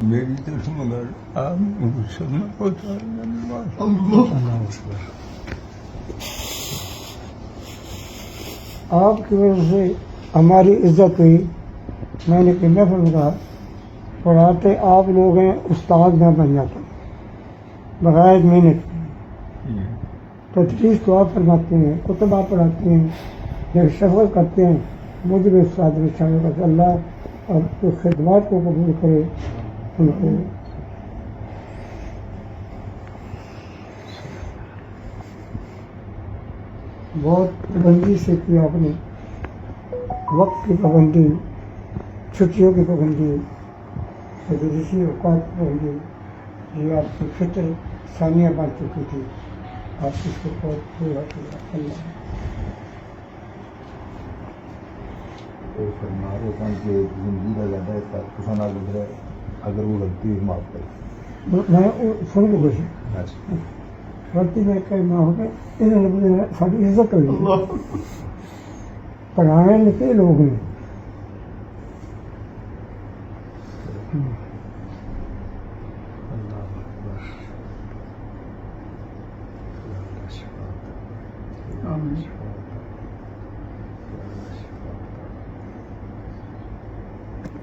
میری طرف مگر آپ مسلمان ہوتا ہے اللہ اکبر۔ آپ کی وجہ سے ہماری عزت ہوئی۔ میں نے کہ محفل میں کہا پڑھاتے آپ لوگ ہیں، استاد میں بن جاتا ہوں بغیر محنت تدریس تو آپ فرماتے ہیں، کتب آپ پڑھاتے ہیں، جب شفقت کرتے ہیں، مجھے بھی استاد میں چاہے گا کہ اللہ آپ کی خدمات کو قبول کرے ان کو۔ بہت پابندی سے کی آپ نے، وقت کی پابندی، چھٹیوں کی پابندی، تدریسی اوقات کی پابندی، یہ آپ کی فطر ثانیہ بن چکی تھی۔ آپ اس کو بہت پورا کیا اللہ۔ فرمارے کن کہ زندگی کا زیادہ حصہ کسا نہ گزرے، اگر وہ غلطی ہوئی معاف کرے۔ میں سن کے خوشی اچھا غلطی میں کئی نہ ہو گئے، انہوں نے مجھے ساری عزت ہوئی، پڑھانے لکھے لوگ ہیں۔ اللہ اکبر۔ اللہ شفاعت۔ آمین۔